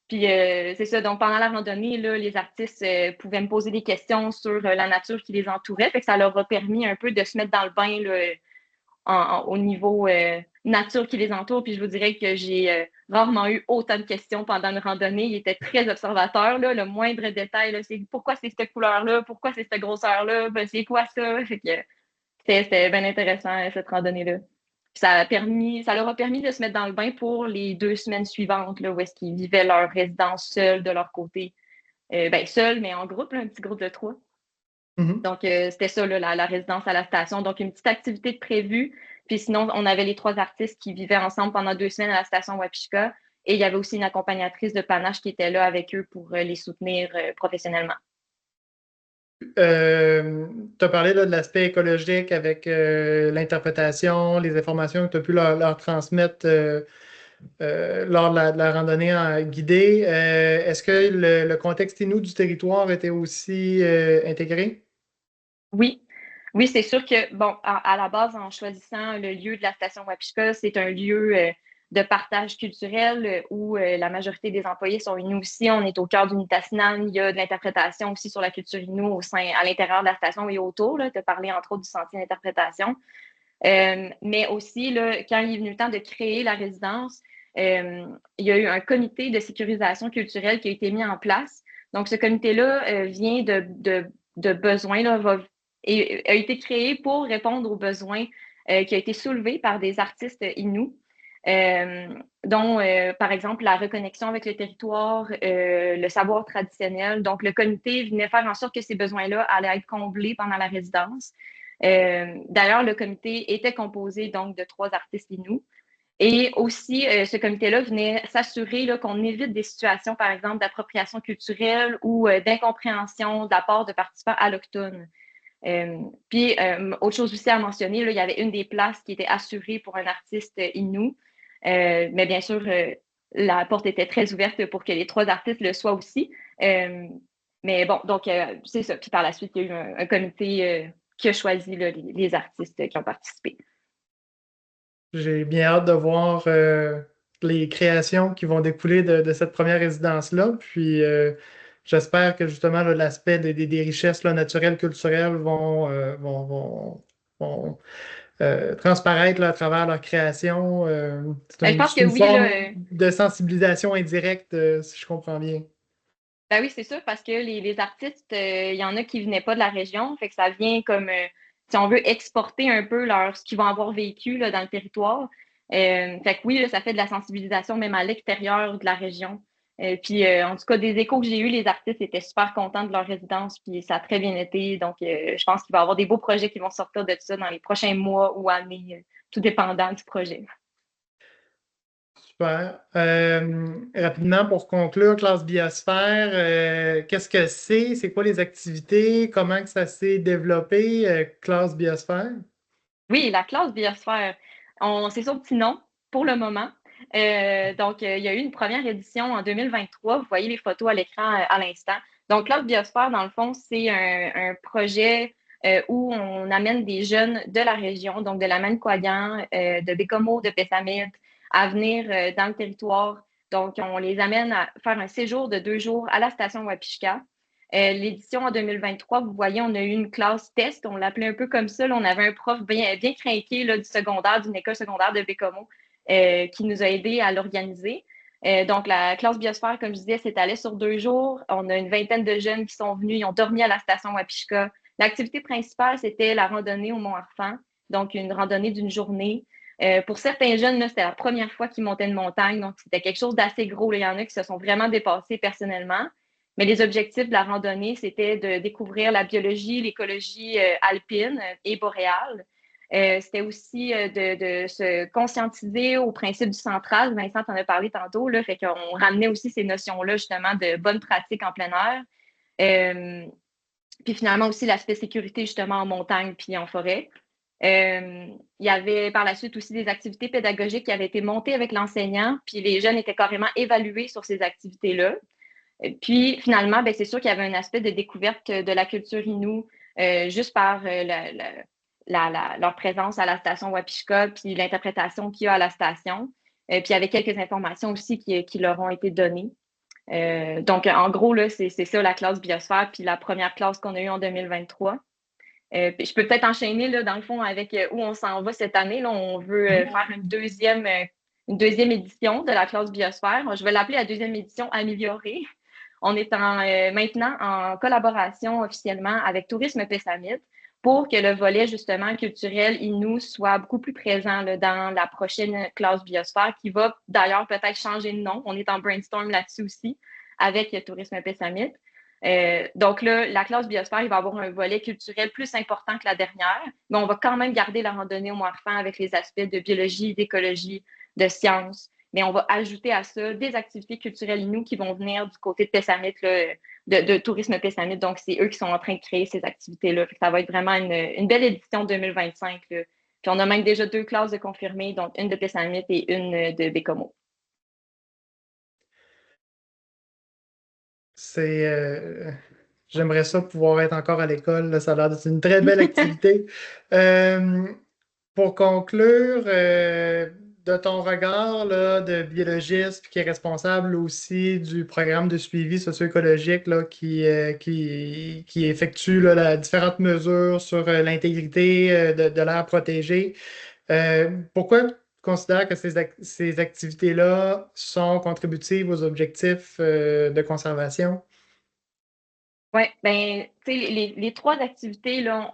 Puis c'est ça. Donc, pendant la randonnée, là, les artistes pouvaient me poser des questions sur la nature qui les entourait. Fait que ça leur a permis un peu de se mettre dans le bain là, au niveau nature qui les entoure. Puis je vous dirais que j'ai rarement eu autant de questions pendant une randonnée. Il était très observateur. Là. Le moindre détail, là, c'est pourquoi c'est cette couleur-là, pourquoi c'est cette grosseur-là, ben, c'est quoi ça? Fait que c'était bien intéressant, cette randonnée-là. Puis ça leur a permis de se mettre dans le bain pour les 2 semaines suivantes, là, où est-ce qu'ils vivaient leur résidence seuls de leur côté. Ben, seuls, mais en groupe, là, un petit groupe de 3. Mhm. Donc, c'était ça, là, la résidence à la station. Donc, une petite activité de prévue. Puis sinon, on avait les 3 artistes qui vivaient ensemble pendant 2 semaines à la station Wapishka. Et il y avait aussi une accompagnatrice de Panache qui était là avec eux pour les soutenir professionnellement. Tu as parlé là, de l'aspect écologique avec l'interprétation, les informations que tu as pu leur transmettre lors de la randonnée guidée. Est-ce que le contexte inou du territoire était aussi intégré? Oui, oui, c'est sûr que, bon, à la base, en choisissant le lieu de la station Wapishka, c'est un lieu de partage culturel où la majorité des employés sont Inuits aussi. On est au cœur du Nitassinan. Il y a de l'interprétation aussi sur la culture Innu à l'intérieur de la station et autour. Tu as parlé entre autres du sentier d'interprétation. Mais aussi, là, quand il est venu le temps de créer la résidence, il y a eu un comité de sécurisation culturelle qui a été mis en place. Donc, ce comité-là vient de besoins, là, et a été créé pour répondre aux besoins qui ont été soulevés par des artistes inuits, dont, par exemple, la reconnexion avec le territoire, le savoir traditionnel. Donc, le comité venait faire en sorte que ces besoins-là allaient être comblés pendant la résidence. D'ailleurs, le comité était composé donc de 3 artistes inuits. Et aussi, ce comité-là venait s'assurer là, qu'on évite des situations, par exemple, d'appropriation culturelle ou d'incompréhension de la part de participants allochtones. Puis, autre chose aussi à mentionner, là, il y avait une des places qui était assurée pour un artiste inou. Mais bien sûr, la porte était très ouverte pour que les 3 artistes le soient aussi. Euh, mais bon, donc, c'est ça. Puis par la suite, il y a eu un comité qui a choisi là, les artistes qui ont participé. J'ai bien hâte de voir les créations qui vont découler de cette première résidence-là. Puis j'espère que justement là, l'aspect des richesses là, naturelles, culturelles vont transparaître là, à travers leur création. Je pense C'est que une oui, là, forme de sensibilisation indirecte, si je comprends bien. ben oui, c'est sûr, parce que les artistes, il y en a qui venaient pas de la région, fait que ça vient comme, si on veut, exporter un peu ce qu'ils vont avoir vécu là, dans le territoire. Fait que oui, là, ça fait de la sensibilisation même à l'extérieur de la région. Puis, en tout cas, des échos que j'ai eus, les artistes étaient super contents de leur résidence, puis ça a très bien été. Donc, je pense qu'il va y avoir des beaux projets qui vont sortir de ça dans les prochains mois ou années, tout dépendant du projet. Super. Rapidement, pour conclure, classe biosphère, qu'est-ce que c'est? C'est quoi les activités? Comment que ça s'est développé, classe biosphère? Oui, la classe biosphère. C'est son petit nom pour le moment. Donc, il y a eu une première édition en 2023. Vous voyez les photos à l'écran à l'instant. Donc, classe biosphère, dans le fond, c'est un projet où on amène des jeunes de la région, donc de la Manicouagan, de Bécomo, de Pessamit, à venir dans le territoire. Donc, on les amène à faire un séjour de 2 jours à la station Wapishka. L'édition en 2023, vous voyez, on a eu une classe test, on l'appelait un peu comme ça. Là, on avait un prof bien craqué là, du secondaire, d'une école secondaire de Bécomo, qui nous a aidés à l'organiser. Donc, la classe biosphère, comme je disais, s'étalait sur 2 jours. On a une vingtaine de jeunes qui sont venus, ils ont dormi à la station Wapishka. L'activité principale, c'était la randonnée au Mont-Harfang, donc une randonnée d'une journée. Pour certains jeunes, là, c'était la première fois qu'ils montaient une montagne, donc c'était quelque chose d'assez gros. Là. Il y en a qui se sont vraiment dépassés personnellement. Mais les objectifs de la randonnée, c'était de découvrir la biologie, l'écologie alpine et boréale. C'était aussi de se conscientiser au principe du central. Vincent en a parlé tantôt, là, fait qu'on ramenait aussi ces notions-là, justement, de bonnes pratiques en plein air. Euh, Puis finalement aussi l'aspect sécurité, justement, en montagne puis en forêt. Il y avait par la suite aussi des activités pédagogiques qui avaient été montées avec l'enseignant, puis les jeunes étaient carrément évalués sur ces activités-là. Puis finalement, ben, c'est sûr qu'il y avait un aspect de découverte de la culture Innu juste par leur présence à la station Wapishka, puis l'interprétation qu'il y a à la station. Puis il y avait quelques informations aussi qui leur ont été données. Donc, en gros, là, c'est ça la classe biosphère, puis la première classe qu'on a eue en 2023. Puis je peux peut-être enchaîner, là, dans le fond, avec où on s'en va cette année. Là, on veut faire une deuxième édition de la classe biosphère. Je vais l'appeler la deuxième édition améliorée. On est maintenant en collaboration officiellement avec Tourisme Pessamit pour que le volet justement culturel Innu soit beaucoup plus présent là, dans la prochaine classe biosphère qui va d'ailleurs peut-être changer de nom. On est en brainstorm là-dessus aussi avec Tourisme Pessamit. Donc là, la classe biosphère, il va avoir un volet culturel plus important que la dernière, mais on va quand même garder la randonnée au Mont-Harfang avec les aspects de biologie, d'écologie, de sciences. Mais on va ajouter à ça des activités culturelles Innu qui vont venir du côté de Pessamit, là, de Tourisme Pessamit. Donc, c'est eux qui sont en train de créer ces activités-là. Ça va être vraiment une belle édition 2025. Là. Puis on a même déjà 2 classes de confirmées, donc une de Pessamit et une de Bécomo. C'est, j'aimerais ça pouvoir être encore à l'école. Là, ça a l'air d'être une très belle activité. Euh, pour conclure, de ton regard là, de biologiste, puis qui est responsable aussi du programme de suivi socio-écologique là, qui effectue là, différentes mesures sur l'intégrité de l'air protégé, pourquoi tu considères que ces activités-là sont contributives aux objectifs de conservation? Oui, ben, tu sais, les 3 activités, là,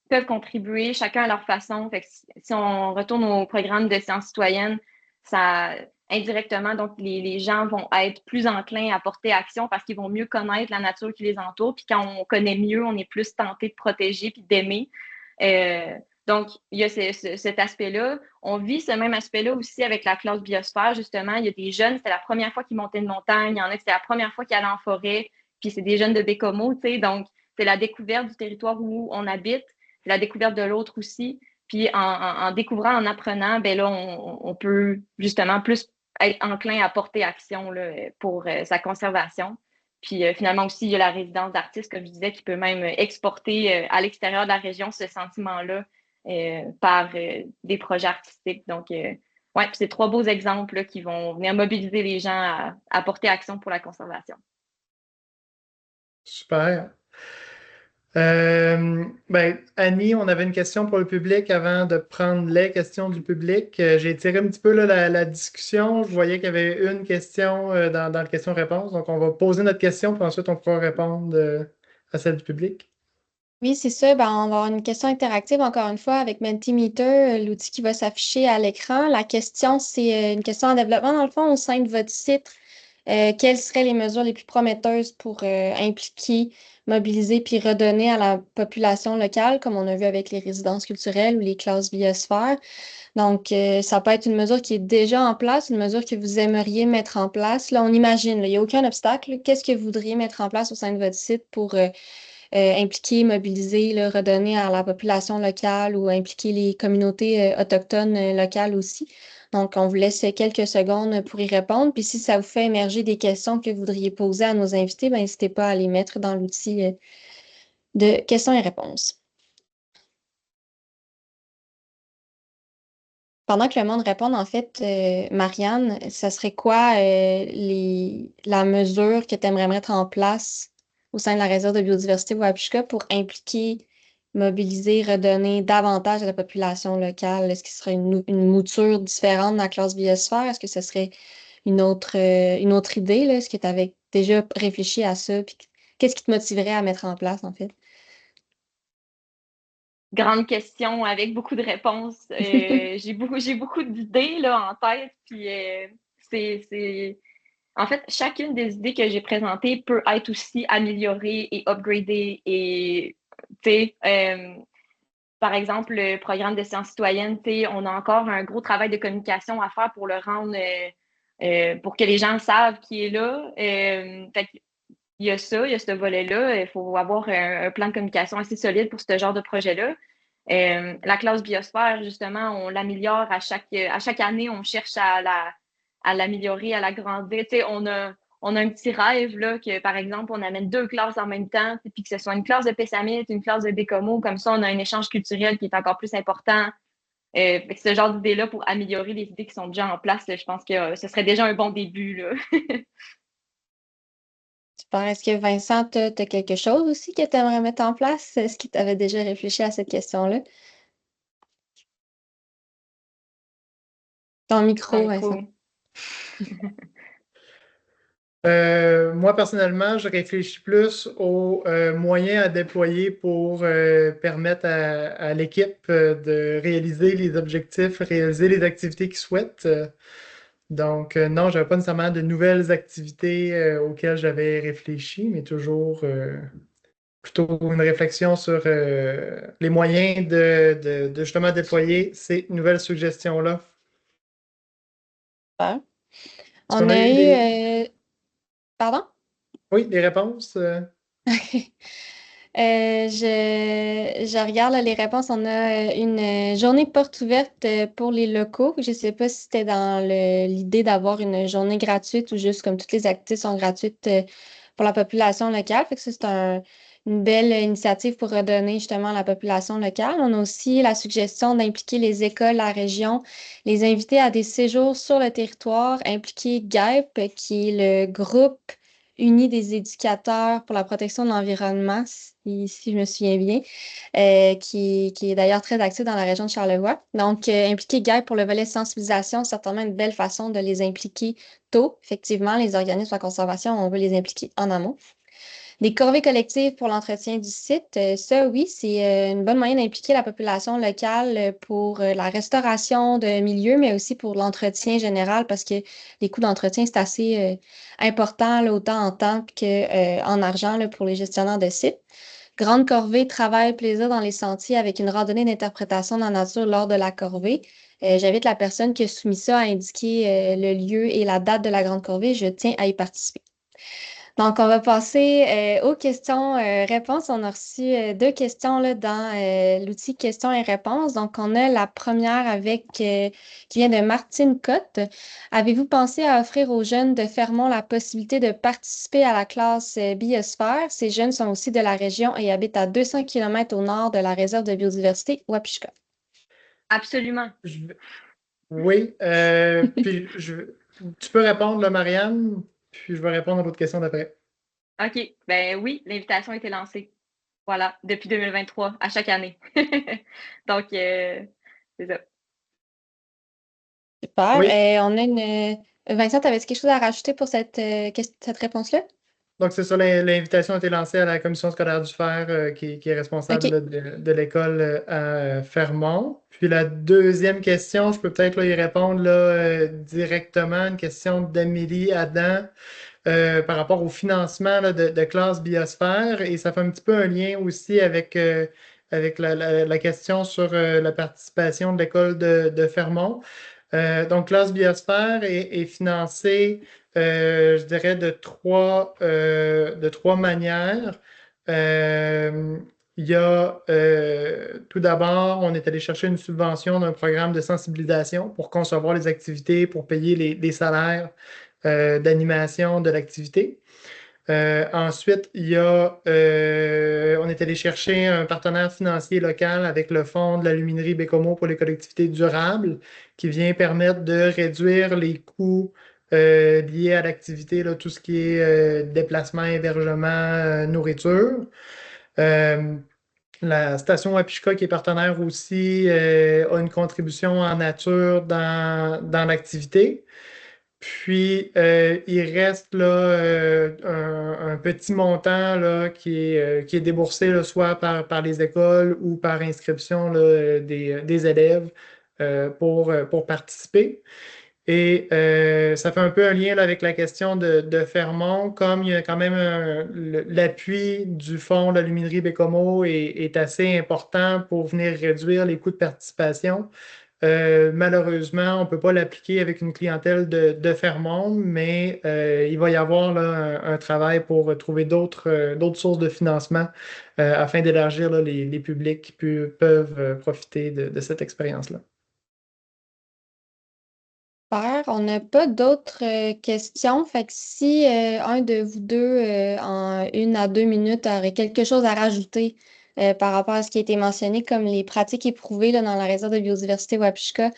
peuvent contribuer chacun à leur façon. Fait que si on retourne au programme de sciences citoyennes, ça, indirectement, donc, les gens vont être plus enclins à porter action parce qu'ils vont mieux connaître la nature qui les entoure. Puis quand on connaît mieux, on est plus tenté de protéger puis d'aimer. Euh, donc, il y a cet aspect-là. On vit ce même aspect-là aussi avec la classe biosphère, justement. Il y a des jeunes, c'était la première fois qu'ils montaient une montagne. Il y en a qui c'était la première fois qu'ils allaient en forêt. Puis c'est des jeunes de Bécomo, tu sais, donc c'est la découverte du territoire où on habite, c'est la découverte de l'autre aussi. Puis en découvrant, en apprenant, ben là, on peut justement plus être enclin à porter action là, pour sa conservation. Puis finalement aussi, il y a la résidence d'artistes, comme je disais, qui peut même exporter à l'extérieur de la région ce sentiment-là par des projets artistiques. Donc, ouais, c'est 3 beaux exemples là, qui vont venir mobiliser les gens à porter action pour la conservation. Super. Annie, on avait une question pour le public avant de prendre les questions du public. J'ai tiré un petit peu là, la discussion. Je voyais qu'il y avait une question dans le question-réponse. Donc, on va poser notre question, puis ensuite, on pourra répondre à celle du public. Oui, c'est ça. Ben, on va avoir une question interactive, encore une fois, avec Mentimeter, l'outil qui va s'afficher à l'écran. La question, c'est une question en développement, dans le fond, au sein de votre site. Quelles seraient les mesures les plus prometteuses pour impliquer, mobiliser puis redonner à la population locale, comme on a vu avec les résidences culturelles ou les classes biosphères? Donc, ça peut être une mesure qui est déjà en place, une mesure que vous aimeriez mettre en place. Là, on imagine, là, il n'y a aucun obstacle. Qu'est-ce que vous voudriez mettre en place au sein de votre site pour impliquer, mobiliser, là, redonner à la population locale ou impliquer les communautés autochtones locales aussi? Donc, on vous laisse quelques secondes pour y répondre. Puis, si ça vous fait émerger des questions que vous voudriez poser à nos invités, ben, n'hésitez pas à les mettre dans l'outil de questions et réponses. Pendant que le monde répond, en fait, Marianne, ça serait quoi la mesure que tu aimerais mettre en place au sein de la réserve de biodiversité Wapishka pour impliquer, mobiliser, redonner davantage à la population locale? Est-ce qu'il serait une mouture différente de la classe biosphère? Est-ce que ce serait une autre idée, là? Est-ce que tu avais déjà réfléchi à ça? Puis qu'est-ce qui te motiverait à mettre en place, en fait? Grande question avec beaucoup de réponses. J'ai beaucoup d'idées là, en tête. Puis c'est... En fait, chacune des idées que j'ai présentées peut être aussi améliorée et upgradée. Et, tu sais, par exemple, le programme de sciences citoyennes, on a encore un gros travail de communication à faire pour le rendre, pour que les gens savent qui est là. Fait il y a ça, il y a ce volet-là. Il faut avoir un plan de communication assez solide pour ce genre de projet-là. La classe biosphère, justement, on l'améliore à chaque année, on cherche à l'améliorer, à l'agrandir. On a un petit rêve, là, que, par exemple, on amène deux classes en même temps, puis que ce soit une classe de Pessamit, une classe de Bécomo, comme ça, on a un échange culturel qui est encore plus important. Fait que ce genre d'idées-là pour améliorer les idées qui sont déjà en place, là, je pense que ce serait déjà un bon début, là. Super. Est-ce que Vincent, tu as quelque chose aussi que tu aimerais mettre en place? Est-ce que tu avais déjà réfléchi à cette question-là? Ton micro, Un Vincent. coup. Moi, personnellement, je réfléchis plus aux moyens à déployer pour permettre à l'équipe de réaliser les objectifs, réaliser les activités qu'ils souhaitent. Donc, non, je n'avais pas nécessairement de nouvelles activités auxquelles j'avais réfléchi, mais toujours plutôt une réflexion sur les moyens de justement déployer ces nouvelles suggestions-là. Super. Est-ce qu'on On a a eu des... eu... Pardon? Oui, des réponses? Je regarde là, les réponses. On a une journée porte ouverte pour les locaux. Je ne sais pas si c'était dans l'idée d'avoir une journée gratuite ou juste comme toutes les activités sont gratuites pour la population locale. Fait que ça, c'est une belle initiative pour redonner justement à la population locale. On a aussi la suggestion d'impliquer les écoles, la région, les inviter à des séjours sur le territoire, impliquer GAEP, qui est le groupe uni des éducateurs pour la protection de l'environnement, si je me souviens bien, qui est d'ailleurs très actif dans la région de Charlevoix. Donc, impliquer GAEP pour le volet sensibilisation, c'est certainement une belle façon de les impliquer tôt. Effectivement, les organismes de conservation, on veut les impliquer en amont. Des corvées collectives pour l'entretien du site, ça, oui, c'est une bonne moyen d'impliquer la population locale pour la restauration de milieux, mais aussi pour l'entretien général, parce que les coûts d'entretien, c'est assez important, là, autant en temps qu'en argent là, pour les gestionnaires de sites. Grande corvée, travail, plaisir dans les sentiers avec une randonnée d'interprétation de la nature lors de la corvée. J'invite la personne qui a soumis ça à indiquer le lieu et la date de la grande corvée. Je tiens à y participer. Donc, on va passer aux questions-réponses. On a reçu deux questions là, dans l'outil questions et réponses. Donc, on a la première qui vient de Martine Cotte. Avez-vous pensé à offrir aux jeunes de Fermont la possibilité de participer à la classe biosphère? Ces jeunes sont aussi de la région et habitent à 200 km au nord de la réserve de biodiversité Wapishka. Absolument. Je vais- Oui, tu peux répondre, là, Marianne, puis je vais répondre à l'autre question d'après. OK. Ben oui, l'invitation a été lancée. Voilà, depuis 2023, à chaque année. Donc, c'est ça. Super. Oui, On a une. Vincent, tu avais quelque chose à rajouter pour cette réponse-là? donc c'est ça, l'invitation a été lancée à la commission scolaire du Fer, qui est responsable OK. là, de l'école à Fermont. Puis la deuxième question, je peux peut-être là, y répondre là, directement, une question d'Amélie Adam. Par rapport au financement là, de classe biosphère. Et ça fait un petit peu un lien aussi avec la question sur la participation de l'école de Fermont. Donc, classe biosphère est financée, je dirais, de trois manières. Euh, il y a tout d'abord, on est allé chercher une subvention d'un programme de sensibilisation pour concevoir les activités, pour payer les salaires d'animation de l'activité. Ensuite, on est allé chercher un partenaire financier local avec le Fonds de la luminerie Bécomo pour les collectivités durables qui vient permettre de réduire les coûts liés à l'activité, là, tout ce qui est déplacement, hébergement, nourriture. Euh, la station Wapishka, qui est partenaire aussi, a une contribution en nature dans l'activité. Puis, il reste là, un petit montant là, qui est déboursé là, soit par les écoles ou par inscription là, des élèves pour participer. Et ça fait un peu un lien là, avec la question de Fermont, comme il y a quand même l'appui du fonds de l'aluminerie Bécomo est assez important pour venir réduire les coûts de participation. Malheureusement, on ne peut pas l'appliquer avec une clientèle de Fermont, mais il va y avoir là, un travail pour trouver d'autres sources de financement afin d'élargir là, les publics qui peuvent profiter de cette expérience-là. Super. On n'a pas d'autres questions. Fait que si un de vous deux, en 1 à 2 minutes, aurait quelque chose à rajouter par rapport à ce qui a été mentionné, comme les pratiques éprouvées là, dans la réserve de biodiversité Wapishka,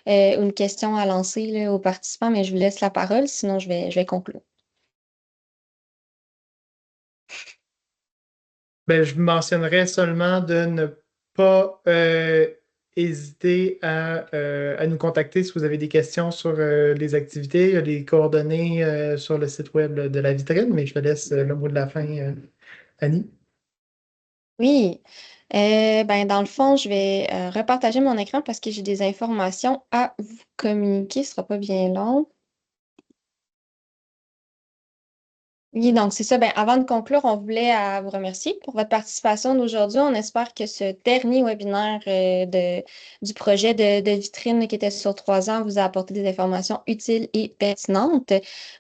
ou une question à lancer là, aux participants, mais je vous laisse la parole, sinon je vais conclure. Ben, je mentionnerais seulement de ne pas hésiter à nous contacter si vous avez des questions sur les activités. Il y a les coordonnées sur le site web là, de la vitrine, mais je te laisse le mot de la fin, Annie. Oui. Ben, dans le fond, je vais repartager mon écran parce que j'ai des informations à vous communiquer. Ce sera pas bien long. Oui, donc c'est ça. Ben, avant de conclure, on voulait vous remercier pour votre participation d'aujourd'hui. On espère que ce dernier webinaire du projet de vitrine qui était sur 3 ans vous a apporté des informations utiles et pertinentes.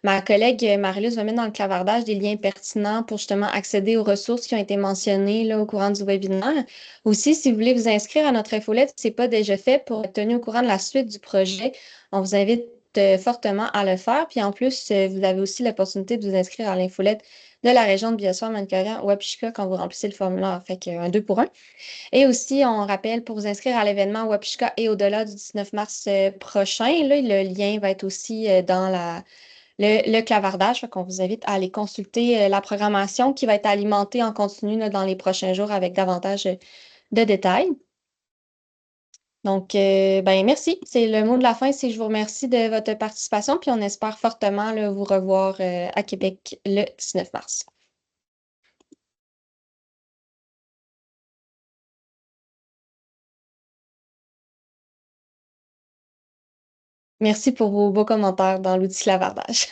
Ma collègue Marilus va mettre dans le clavardage des liens pertinents pour justement accéder aux ressources qui ont été mentionnées là, au courant du webinaire. Aussi, si vous voulez vous inscrire à notre infolette, si ce n'est pas déjà fait, pour être tenu au courant de la suite du projet, on vous invite fortement à le faire. Puis en plus, vous avez aussi l'opportunité de vous inscrire à l'infolette de la région de Biosphère, Manicorian ou Wapishka quand vous remplissez le formulaire. Fait qu'un 2 pour 1. Et aussi, on rappelle pour vous inscrire à l'événement Wapishka et au-delà du 19 mars prochain, là, le lien va être aussi dans le clavardage. Fait qu'on vous invite à aller consulter la programmation qui va être alimentée en continu là, dans les prochains jours avec davantage de détails. Donc, ben merci. C'est le mot de la fin. C'est je vous remercie de votre participation, puis on espère fortement là, vous revoir à Québec le 19 mars. Merci pour vos beaux commentaires dans l'outil clavardage.